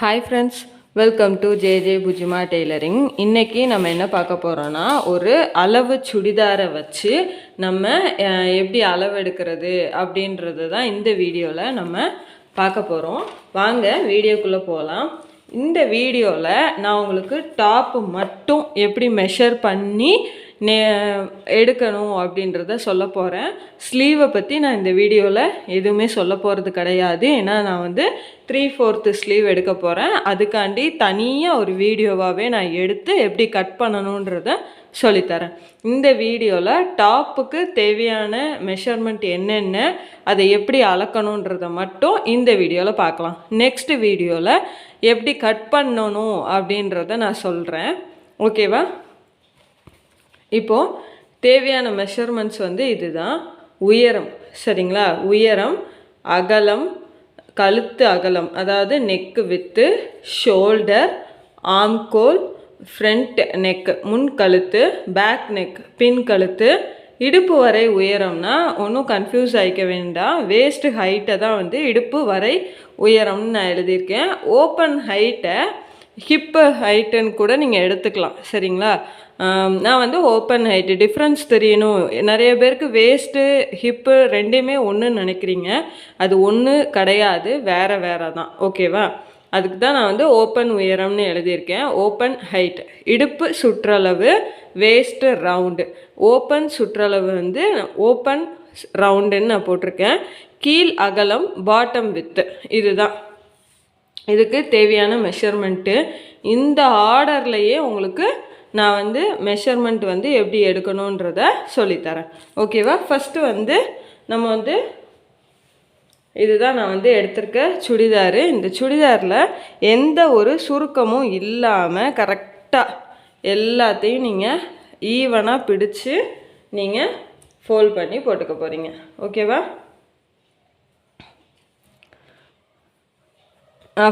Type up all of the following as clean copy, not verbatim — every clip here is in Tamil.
Hi friends, welcome to J Pujima tailoring. இன்றைக்கி நம்ம என்ன பார்க்க போகிறோன்னா, ஒரு அளவு சுடிதாரை வச்சு நம்ம எப்படி அளவு எடுக்கிறது அப்படின்றது தான் இந்த வீடியோவில் நம்ம பார்க்க போகிறோம். வாங்க வீடியோக்குள்ளே போகலாம். இந்த வீடியோவில் நான் உங்களுக்கு டாப்பு மட்டும் எப்படி மெஷர் பண்ணி எடுக்கணும் அப்படின்றத சொல்ல போகிறேன். ஸ்லீவை பற்றி நான் இந்த வீடியோவில் எதுவுமே சொல்ல போகிறது கிடையாது. ஏன்னா நான் 3/4 ஸ்லீவ் எடுக்க போகிறேன். அதுக்காண்டி தனியாக ஒரு வீடியோவாகவே நான் எடுத்து எப்படி கட் பண்ணணுன்றத சொல்லித்தரேன். இந்த வீடியோவில் டாப்புக்கு தேவையான மெஷர்மெண்ட் என்னென்ன, அதை எப்படி அளக்கணுன்றதை மட்டும் இந்த வீடியோவில் பார்க்கலாம். நெக்ஸ்ட் வீடியோவில் எப்படி கட் பண்ணணும் அப்படின்றத நான் சொல்கிறேன். ஓகேவா? இப்போது தேவையான மெஷர்மெண்ட்ஸ் இதுதான். உயரம், சரிங்களா? உயரம், அகலம், கழுத்து அகலம், அதாவது neck with, shoulder, ஆம்கோல், front neck முன் கழுத்து, பேக் நெக் பின் கழுத்து, இடுப்பு வரை உயரம்னா ஒன்றும் கன்ஃபியூஸ் ஆகிக்க வேண்டாம். வேஸ்ட் ஹைட்டை தான் இடுப்பு வரை உயரம்னு நான் எழுதியிருக்கேன். ஓப்பன் ஹைட்டை ஹிப்பு ஹைட்டுன்னு கூட நீங்கள் எடுத்துக்கலாம், சரிங்களா? நான் ஓப்பன் ஹைட்டு டிஃப்ரென்ஸ் தெரியணும். நிறைய பேருக்கு வேஸ்ட்டு ஹிப்பு ரெண்டுமே ஒன்றுன்னு நினைக்கிறீங்க. அது ஒன்று கிடையாது, வேறு வேறு தான். ஓகேவா? அதுக்கு தான் நான் ஓப்பன் உயரம்னு எழுதியிருக்கேன். ஓப்பன் ஹைட் இடுப்பு சுற்றளவு, வேஸ்ட்டு ரவுண்டு. ஓப்பன் சுற்றளவு ஓப்பன் ரவுண்டுன்னு நான் போட்டிருக்கேன். கீழ் அகலம், பாட்டம் வித்து, இதுதான் இதுக்கு தேவையான மெஷர்மெண்ட்டு. இந்த ஆர்டர்லையே உங்களுக்கு நான் மெஷர்மெண்ட் எப்படி எடுக்கணுன்றத சொல்லித்தரேன். ஓகேவா? ஃபஸ்ட்டு நம்ம இதுதான் நான் எடுத்திருக்க சுடிதாரு. இந்த சுடிதாரில் எந்த ஒரு சுருக்கமும் இல்லாமல் கரெக்டாக எல்லாத்தையும் நீங்கள் ஈவனாக பிடிச்சி நீங்கள் ஃபோல்ட் பண்ணி போட்டுக்க போகிறீங்க. ஓகேவா?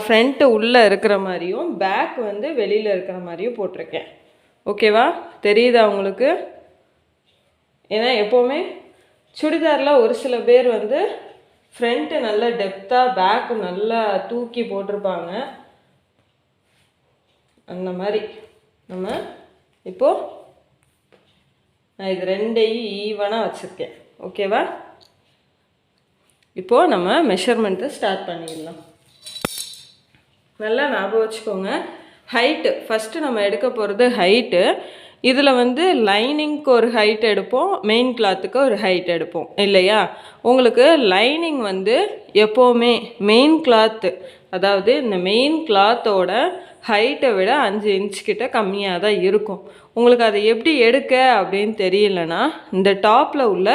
ஃப்ரண்ட்டு உள்ளே இருக்கிற மாதிரியும் பேக் வெளியில் இருக்கிற மாதிரியும் போட்டிருக்கேன். ஓகேவா? தெரியுதா உங்களுக்கு? ஏன்னா எப்போவுமே சுடிதாரில் ஒரு சில பேர் ஃப்ரண்ட்டு நல்லா டெப்த்தாக, பேக்கு நல்லா தூக்கி போட்டிருப்பாங்க. அந்த மாதிரி நம்ம இப்போது நான் இது ரெண்டையும் ஈவனாக வச்சுருக்கேன். ஓகேவா? இப்போது நம்ம மெஷர்மெண்ட்டை ஸ்டார்ட் பண்ணிடலாம். நல்லா ஞாபகம் வச்சுக்கோங்க. ஹைட்டு ஃபஸ்ட்டு நம்ம எடுக்க போகிறது ஹைட்டு. இதில் லைனிங்க்கு ஒரு ஹைட் எடுப்போம், மெயின் கிளாத்துக்கு ஒரு ஹைட் எடுப்போம் இல்லையா? உங்களுக்கு லைனிங் எப்போவுமே மெயின் கிளாத்து, அதாவது இந்த மெயின் கிளாத்தோட ஹைட்டை விட 5 இன்ச் கிட்ட கம்மியாக தான் இருக்கும். உங்களுக்கு அதை எப்படி எடுக்க அப்படின்னு தெரியலனா இந்த டாப்பில் உள்ள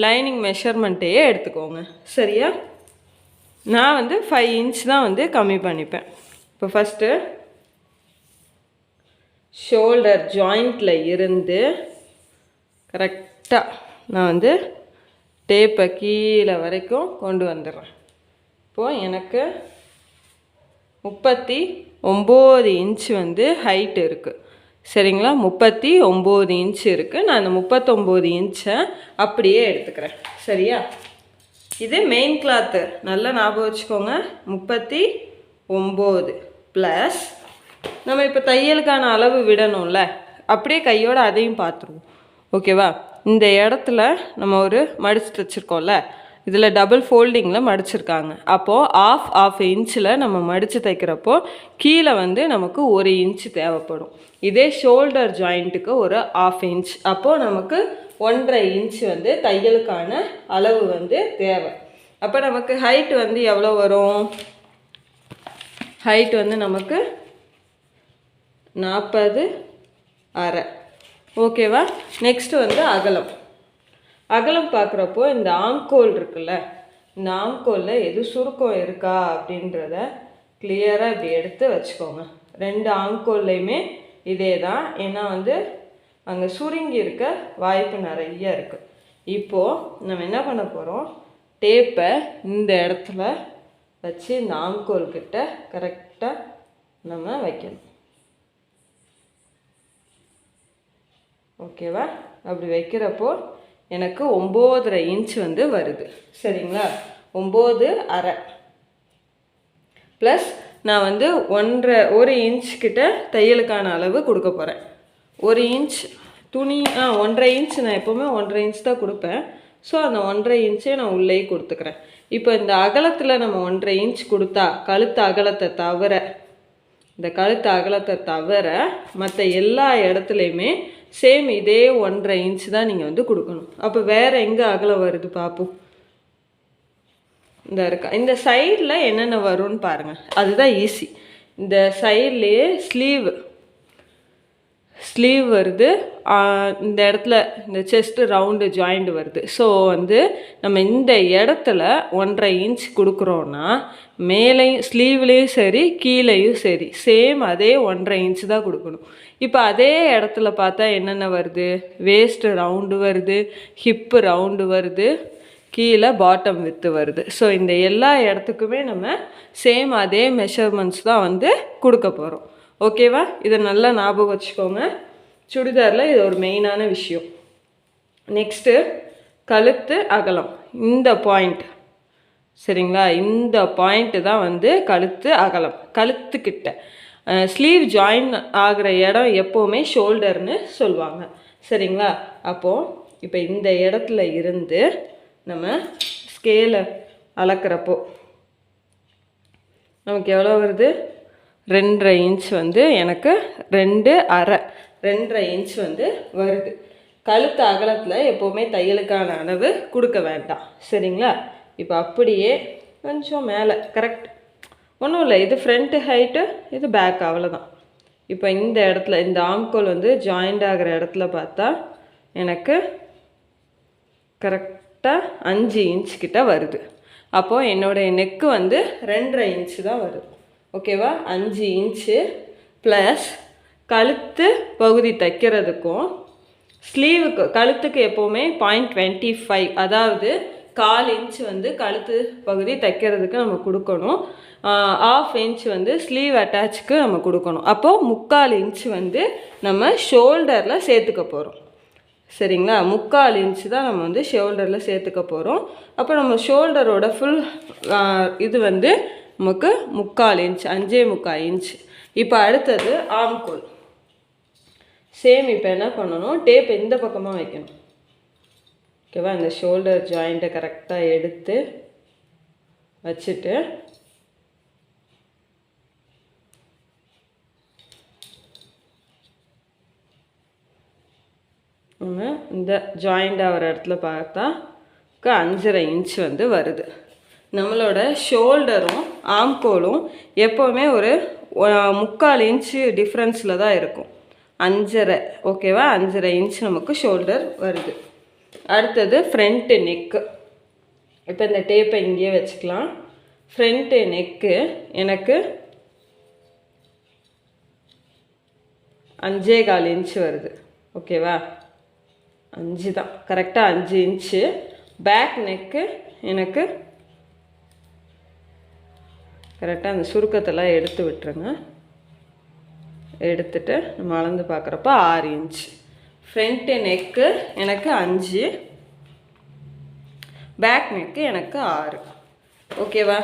லைனிங் மெஷர்மெண்ட்டையே எடுத்துக்கோங்க, சரியா? நான் 5 இன்ச் தான் கம்மி பண்ணிப்பேன். இப்போ ஃபஸ்ட்டு ஷோல்டர் ஜாயிண்டில் இருந்து கரெக்டாக நான் டேப்பை கீழே வரைக்கும் கொண்டு வந்துடுறேன். இப்போது எனக்கு 39 இன்ச் ஹைட் இருக்குது, சரிங்களா? 39 இன்ச் இருக்குது. நான் அந்த 39 இன்ச்சை அப்படியே எடுத்துக்கிறேன், சரியா? இது மெயின் கிளாத்து, நல்லா ஞாபகம் வச்சுக்கோங்க. 39 ப்ளஸ் நம்ம இப்போ தையலுக்கான அளவு விடணும்ல, அப்படியே கையோடு அதையும் பார்த்துருவோம். ஓகேவா? இந்த இடத்துல நம்ம ஒரு மடித்து தைச்சிருக்கோம்ல, இதில் டபுள் ஃபோல்டிங்கில் மடிச்சிருக்காங்க. அப்போது ஆஃப் இன்ச்சில் நம்ம மடித்து தைக்கிறப்போ கீழே நமக்கு 1 இன்ச்சு தேவைப்படும். இதே ஷோல்டர் ஜாயிண்ட்டுக்கு ஒரு 1/2 இன்ச். அப்போது நமக்கு 1.5 இன்ச் தையலுக்கான அளவு தேவை. அப்போ நமக்கு ஹைட் எவ்வளோ வரும்? ஹைட் நமக்கு 40.5. ஓகேவா? நெக்ஸ்ட்டு அகலம். அகலம் பார்க்குறப்போ இந்த ஆம்கோல் இருக்குல்ல, இந்த ஆம்கோலில் எது சுருக்கம் இருக்கா அப்படின்றத கிளியராக இப்படி எடுத்து வச்சுக்கோங்க. 2 ஆம்கோல்லையுமே இதே தான். ஏன்னா அங்கே சுருங்கி இருக்க வாய்ப்பு நிறைய இருக்குது. இப்போது நம்ம என்ன பண்ண போகிறோம், டேப்பை இந்த இடத்துல வச்சு இந்த ஆம்கோல் கிட்ட கரெக்டாக நம்ம வைக்கணும். ஓகேவா? அப்படி வைக்கிறப்போ எனக்கு 9.5 இன்ச் வருது, சரிங்களா? 9.5 ப்ளஸ் நான் வந்து 1 இன்ச் கிட்ட தையலுக்கான அளவு கொடுக்க போகிறேன். 1 இன்ச் துணி 1.5 இன்ச் நான் எப்போவுமே 1.5 இன்ச் தான் கொடுப்பேன். ஸோ அந்த 1.5 இன்ச்சே நான் உள்ளே கொடுத்துக்கிறேன். இப்போ இந்த அகலத்தில் நம்ம 1.5 இன்ச் கொடுத்தா கழுத்து அகலத்தை தவிர மற்ற எல்லா இடத்துலையுமே சேம் இதே 1.5 இன்ச் தான் நீங்கள் வந்து கொடுக்கணும். அப்போ வேறு எங்கே அகலம் வருது பார்ப்போம். இந்த சைடில் என்னென்ன வரும்னு பாருங்கள், அதுதான் ஈஸி. இந்த சைட்லேயே ஸ்லீவ் வருது, இந்த இடத்துல இந்த செஸ்ட்டு ரவுண்டு ஜாயிண்ட் வருது. ஸோ வந்து நம்ம இந்த இடத்துல 1.5 இன்ச் கொடுக்குறோன்னா மேலேயும் ஸ்லீவ்லேயும் சரி கீழேயும் சரி சேம் அதே 1.5 இன்ச் தான் கொடுக்கணும். இப்போ அதே இடத்துல பார்த்தா என்னென்ன வருது, வேஸ்ட்டு ரவுண்டு வருது, ஹிப்பு ரவுண்டு வருது, கீழே பாட்டம் வித்து வருது. ஸோ இந்த எல்லா இடத்துக்குமே நம்ம சேம் அதே மெஷர்மெண்ட்ஸ் தான் வந்து கொடுக்க போகிறோம். ஓகேவா? இதை நல்லா ஞாபகம் வச்சுக்கோங்க. சுடிதாரில் இது ஒரு மெயினான விஷயம். நெக்ஸ்ட்டு கழுத்து அகலம், இந்த பாயிண்ட் சரிங்களா, இந்த பாயிண்ட்டு தான் வந்து கழுத்து அகலம். கழுத்துக்கிட்ட ஸ்லீவ் ஜாயின் ஆகிற இடம் எப்போவுமே ஷோல்டர்னு சொல்லுவாங்க சரிங்களா. அப்போது இப்போ இந்த இடத்துல இருந்து நம்ம ஸ்கேலை அளக்கிறப்போ நமக்கு எவ்வளோ வருது, 2.5 இன்ச் வந்து எனக்கு 2.5 இன்ச் வந்து வருது. கழுத்து அகலத்தில் எப்போவுமே தையலுக்கான அளவு கொடுக்க வேண்டாம் சரிங்களா. இப்போ அப்படியே கொஞ்சம் மேலே கரெக்ட், ஒன்றும் இல்லை, இது ஃப்ரண்ட்டு ஹைட்டு, இது பேக், அவ்வளோதான். இப்போ இந்த இடத்துல இந்த ஆம்கோல் வந்து ஜாயிண்ட் ஆகிற இடத்துல பார்த்தா எனக்கு கரெக்டாக 5 இன்ச் கிட்ட வருது. அப்போது என்னுடைய நெக்கு வந்து 2.5 இன்ச்சு தான் வருது. ஓகேவா? 5 இன்ச்சு ப்ளஸ் கழுத்து பகுதி தைக்கிறதுக்கும் ஸ்லீவுக்கு கழுத்துக்கு எப்போவுமே 0.25, அதாவது 1/4 இன்ச் வந்து கழுத்து பகுதி தைக்கிறதுக்கு நம்ம கொடுக்கணும். 1/2 இன்ச் வந்து ஸ்லீவ் அட்டாச்சுக்கு நம்ம கொடுக்கணும். அப்போது 3/4 இன்ச் வந்து நம்ம ஷோல்டரில் சேர்த்துக்க போகிறோம் சரிங்களா. 3/4 இன்ச் தான் நம்ம வந்து ஷோல்டரில் சேர்த்துக்க போகிறோம். அப்போ நம்ம ஷோல்டரோட ஃபுல் இது வந்து நமக்கு 3/4 இன்ச், 5.25 இன்ச். இப்போ அடுத்தது ஆம்கோல். சேம் இப்போ என்ன பண்ணணும், டேப் இந்த பக்கமாக வைக்கணும். ஓகேவா? இந்த ஷோல்டர் ஜாயிண்ட்டை கரெக்டாக எடுத்து வச்சுட்டு நம்ம இந்த ஜாயிண்ட் ஆகிற இடத்துல பார்த்தா 5.5 இன்ச் வந்து வருது. நம்மளோட ஷோல்டரும் ஆம்கோலும் எப்போவுமே ஒரு 3/4 இன்ச்சு டிஃப்ரென்ஸில் தான் இருக்கும். 5.5, ஓகேவா? 5.5 இன்ச் நமக்கு ஷோல்டர் வருது. அடுத்தது ஃப்ரண்ட்டு நெக்கு. இப்போ இந்த டேப்பை இங்கேயே வச்சுக்கலாம். ஃப்ரண்ட்டு நெக்கு எனக்கு 5.25 இன்ச் வருது. ஓகேவா? 5 தான் கரெக்டாக 5 இன்ச்சு. பேக் நெக்கு எனக்கு கரெக்டாக அந்த சுருக்கத்தெல்லாம் எடுத்து விட்டுருங்க. எடுத்துட்டு நம்ம அளந்து பார்க்குறப்ப 6 இன்ச். ஃப்ரண்ட்டு நெக்கு எனக்கு 5, பேக் நெக்கு எனக்கு 6. ஓகேவா?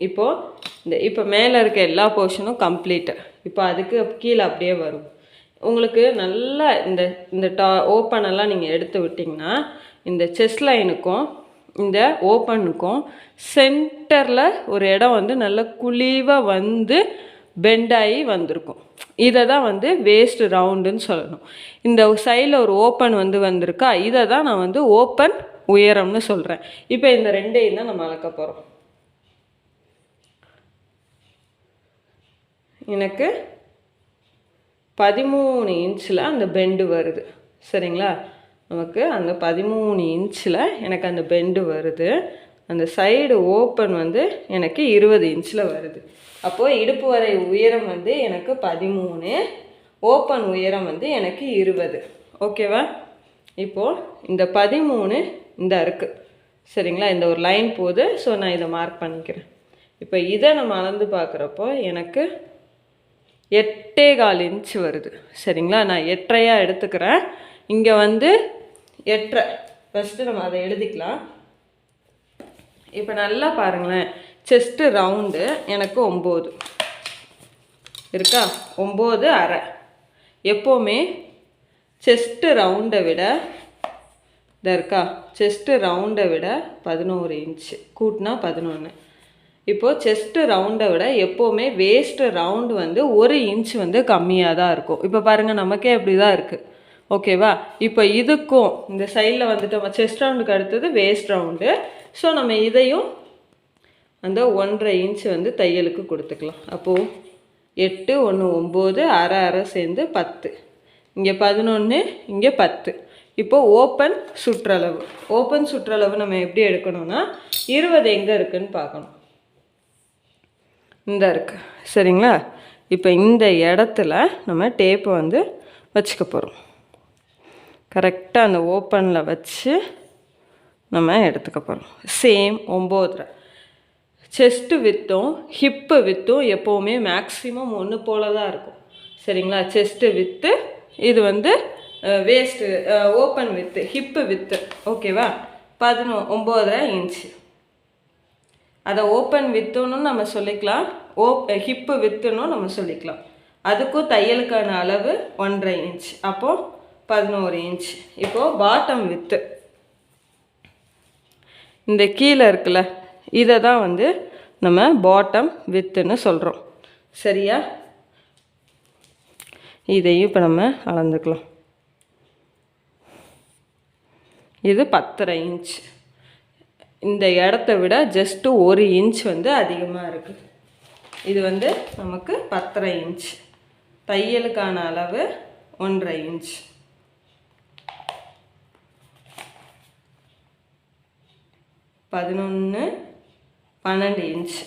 இப்போது இப்போ மேலே இருக்க எல்லா போர்ஷனும் கம்ப்ளீட்டு. இப்போ அதுக்கு கீழே அப்படியே வரும். உங்களுக்கு நல்லா இந்த ஓப்பனெல்லாம் நீங்கள் எடுத்து விட்டிங்கன்னா இந்த செஸ்ட் லைனுக்கும் இந்த ஓப்பனுக்கும் சென்டரில் ஒரு இடம் வந்து நல்லா குழிவாக வந்து பெண்டாகி வந்திருக்கும். இதை தான் வந்து வேஸ்ட் ரவுண்டுன்னு சொல்லணும். இந்த சைடில் ஒரு ஓப்பன் வந்து வந்திருக்கா, இதை தான் நான் வந்து ஓப்பன் உயரம்னு சொல்கிறேன். இப்போ இந்த ரெண்டையும் தான் நம்ம அளக்க போகிறோம். எனக்கு 13 இன்ச்சில் அந்த பெண்டு வருது சரிங்களா. நமக்கு அந்த 13 இன்ச்சில் எனக்கு அந்த பெண்டு வருது. அந்த சைடு ஓப்பன் வந்து எனக்கு 20 இன்ச்சில் வருது. அப்போது இடுப்பு வரை உயரம் வந்து எனக்கு 13, ஓப்பன் உயரம் வந்து எனக்கு 20. ஓகேவா? இப்போது இந்த 13 இந்த இருக்குது சரிங்களா. இந்த ஒரு லைன் போகுது. ஸோ நான் இதை மார்க் பண்ணிக்கிறேன். இப்போ இதை நம்ம அளந்து பார்க்குறப்போ எனக்கு 8.25 இன்ச் வருது சரிங்களா. நான் 8.5 எடுத்துக்கிறேன். இங்கே வந்து 8.5. ஃபஸ்ட்டு நம்ம அதை எழுதிக்கலாம். இப்போ நல்லா பாருங்களேன், செஸ்ட்டு ரவுண்டு எனக்கு 9, இருக்கா 9.5. எப்போவுமே செஸ்ட்டு ரவுண்டை விட இருக்கா செஸ்ட்டு ரவுண்டை விட 11 இன்ச்சு கூட்டினா 11. இப்போது செஸ்ட்டு ரவுண்டை விட எப்போவுமே வேஸ்ட்டு ரவுண்டு வந்து 1 இன்ச் வந்து கம்மியாக தான் இருக்கும். இப்போ பாருங்கள் நமக்கே அப்படி தான் இருக்குது. ஓகேவா? இப்போ இதுக்கும் இந்த சைடில் வந்துட்டு நம்ம செஸ்ட் ரவுண்டுக்கு அடுத்தது வேஸ்ட் ரவுண்டு. ஸோ நம்ம இதையும் அந்த 1.5 இன்ச்சு வந்து தையலுக்கு கொடுத்துக்கலாம். அப்போது 8 1 9 அரை அரை சேர்ந்து 10. இங்கே 11 இங்கே 10. இப்போது ஓப்பன் சுற்றளவு நம்ம எப்படி எடுக்கணும்னா 20 எங்கே இருக்குதுன்னு பார்க்கணும். இந்த இருக்கு சரிங்களா? இப்போ இந்த இடத்துல நம்ம டேப்பை வந்து வச்சுக்க போகிறோம். கரெக்டாக அந்த ஓப்பனில் வச்சு நம்ம எடுத்துக்க போகிறோம். சேம் 9.5. செஸ்ட்டு வித்தும் ஹிப்பு வித்தும் எப்போவுமே மேக்ஸிமம் ஒன்று போல தான் இருக்கும். சரிங்களா? செஸ்ட்டு வித்து இது வந்து waste open with hip with. ஓகேவா? 9.5 இன்ச்சு. அதை ஓப்பன் வித்துன்னு நம்ம சொல்லிக்கலாம், ஹிப்பு வித்துன்னு நம்ம சொல்லிக்கலாம். அதுக்கும் தையலுக்கான அளவு 1.5 இன்ச். அப்போது 11 இன்ச். இப்போது பாட்டம் வித்து இந்த கீழே இருக்குல்ல இதை தான் வந்து நம்ம பாட்டம் வித்துன்னு சொல்கிறோம். சரியா? இதையும் இப்போ நம்ம அளந்துக்கலாம். இது 10.5 இன்ச். இந்த இடத்த விட ஜஸ்ட்டு 1 இன்ச் வந்து அதிகமாக இருக்குது. இது வந்து நமக்கு 10.5 இன்ச். தையலுக்கான அளவு 1.5 இன்ச். 11 12 இன்ச்.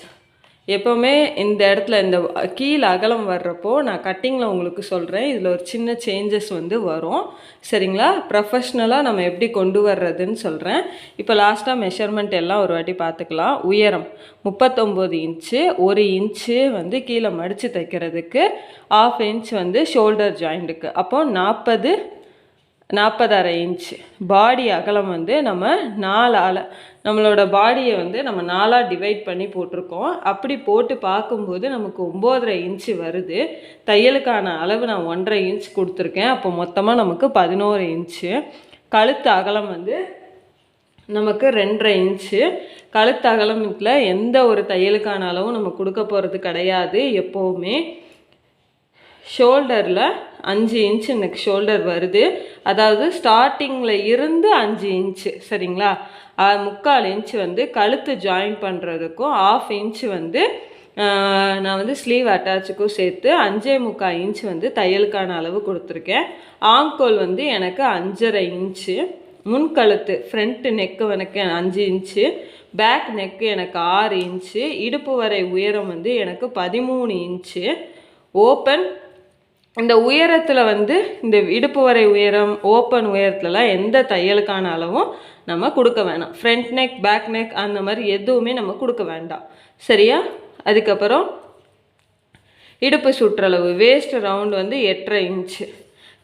எப்போவுமே இந்த இடத்துல இந்த கீழே அகலம் வர்றப்போ நான் கட்டிங்கில் உங்களுக்கு சொல்கிறேன். இதில் ஒரு சின்ன சேஞ்சஸ் வந்து வரும். சரிங்களா? ப்ரொஃபஷ்னலாக நம்ம எப்படி கொண்டு வர்றதுன்னு சொல்கிறேன். இப்போ லாஸ்ட்டாக மெஷர்மெண்ட் எல்லாம் ஒரு வாட்டி பார்த்துக்கலாம். உயரம் 39 இன்ச்சு. 1 இன்ச்சு வந்து கீழே மடித்து தைக்கிறதுக்கு, 1/2 இன்ச் வந்து ஷோல்டர் ஜாயிண்ட்டுக்கு. அப்போது 40.5 இன்ச்சு. பாடி அகலம் வந்து நம்ம 4 நம்மளோட பாடியை வந்து நம்ம 4 டிவைட் பண்ணி போட்டிருக்கோம். அப்படி போட்டு பார்க்கும்போது நமக்கு 9.5 இன்ச்சு வருது. தையலுக்கான அளவு நான் 1.5 இன்ச் கொடுத்துருக்கேன். அப்போ மொத்தமாக நமக்கு 11 இன்ச்சு. கழுத்து அகலம் வந்து நமக்கு 2.5 இன்ச்சு. கழுத்து அகலத்தில் எந்த ஒரு தையலுக்கான அளவும் நம்ம கொடுக்க போகிறது கிடையாது. எப்போவுமே ஷோல்டரில் 5 இன்ச்சு எனக்கு ஷோல்டர் வருது. அதாவது ஸ்டார்டிங்கில் இருந்து 5 இன்ச்சு. சரிங்களா? 3/4 இன்ச்சு வந்து கழுத்து ஜாயின் பண்ணுறதுக்கும், 1/2 இன்ச்சு வந்து நான் வந்து ஸ்லீவ் அட்டாச்சுக்கும் சேர்த்து 5.25 இன்ச்சு வந்து தையலுக்கான அளவு கொடுத்துருக்கேன். ஆம்கோல் வந்து எனக்கு 5.5 இன்ச்சு. முன்கழுத்து ஃப்ரண்ட் நெக்கு எனக்கு 5 இன்ச்சு. பேக் நெக்கு எனக்கு 6 இன்ச்சு. இடுப்பு வரை உயரம் வந்து எனக்கு 13 இன்ச்சு. ஓப்பன் இந்த உயரத்தில் வந்து இந்த இடுப்பு வரை உயரம், ஓப்பன் உயரத்துலலாம் எந்த தையலுக்கான அளவும் நம்ம கொடுக்க வேணாம். ஃப்ரண்ட் நெக், பேக் நெக் அந்த மாதிரி எதுவுமே நம்ம கொடுக்க வேண்டாம். சரியா? அதுக்கப்புறம் இடுப்பு சுற்றளவு வேஸ்ட் ரவுண்டு வந்து 8.5 இன்ச்சு.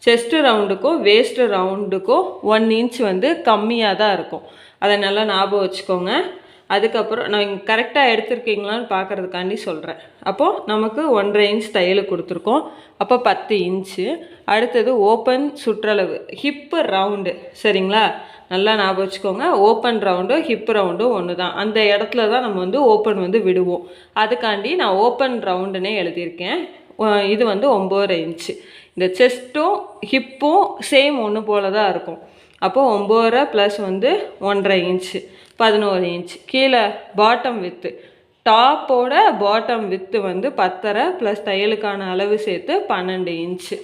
செஸ்ட்டு ரவுண்டுக்கும் வேஸ்ட்டு ரவுண்டுக்கும் 1 இன்ச் வந்து கம்மியாக தான் இருக்கும். அதை நல்லா ஞாபகம் வச்சுக்கோங்க. அதுக்கப்புறம் நான் இங்கே கரெக்டாக எடுத்துருக்கீங்களான்னு பார்க்குறதுக்காண்டி சொல்கிறேன். அப்போது நமக்கு 1.5 இன்ச் தையல் கொடுத்துருக்கோம். அப்போ 10 இன்ச்சு. அடுத்தது ஓப்பன் சுற்றளவு ஹிப்பு ரவுண்டு. சரிங்களா? நல்லா ஞாபகம் வச்சுக்கோங்க. ஓப்பன் ரவுண்டும் ஹிப் ரவுண்டும் ஒன்று தான். அந்த இடத்துல தான் நம்ம வந்து ஓப்பன் வந்து விடுவோம். அதுக்காண்டி நான் ஓப்பன் ரவுண்டுன்னே எழுதியிருக்கேன். இது வந்து 9.5 இன்ச்சு. இந்த செஸ்ட்டும் ஹிப்பும் சேம் ஒன்று போல தான் இருக்கும். அப்போது 9.5 ப்ளஸ் வந்து 1.5 இன்ச்சு 11 இன்ச். கீழே பாட்டம் வித்து, டாப்போட பாட்டம் வித்து வந்து 10.5 ப்ளஸ் தையலுக்கான அளவு சேர்த்து 12 இன்ச்சு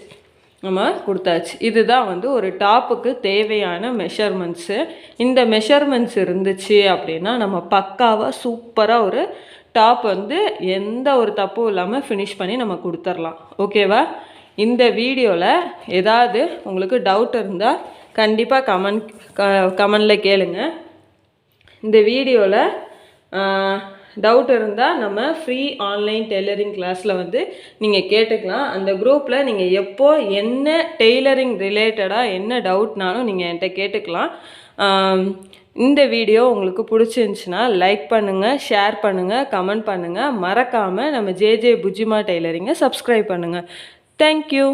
நம்ம கொடுத்தாச்சு. இதுதான் வந்து ஒரு டாப்புக்கு தேவையான மெஷர்மெண்ட்ஸு. இந்த மெஷர்மெண்ட்ஸ் இருந்துச்சு அப்படின்னா நம்ம பக்காவாக சூப்பராக ஒரு டாப் வந்து எந்த ஒரு தப்பும் இல்லாமல் ஃபினிஷ் பண்ணி நம்ம கொடுத்துர்லாம். ஓகேவா? இந்த வீடியோவில் ஏதாவது உங்களுக்கு டவுட் இருந்தால் கண்டிப்பாக கமெண்டில் கேளுங்க. இந்த வீடியோவில் டவுட் இருந்தால் நம்ம ஃப்ரீ ஆன்லைன் டெய்லரிங் கிளாஸில் வந்து நீங்கள் கேட்டுக்கலாம். அந்த குரூப்பில் நீங்கள் எப்போ என்ன டெய்லரிங் ரிலேட்டடாக என்ன டவுட்னாலும் நீங்கள் என்கிட்ட கேட்டுக்கலாம். இந்த வீடியோ உங்களுக்கு பிடிச்சிருந்துச்சுன்னா லைக் பண்ணுங்கள், ஷேர் பண்ணுங்கள், கமெண்ட் பண்ணுங்கள். மறக்காமல் நம்ம ஜேஜே புஜிமா டெய்லரிங்கை சப்ஸ்கிரைப் பண்ணுங்கள். தேங்க்யூ.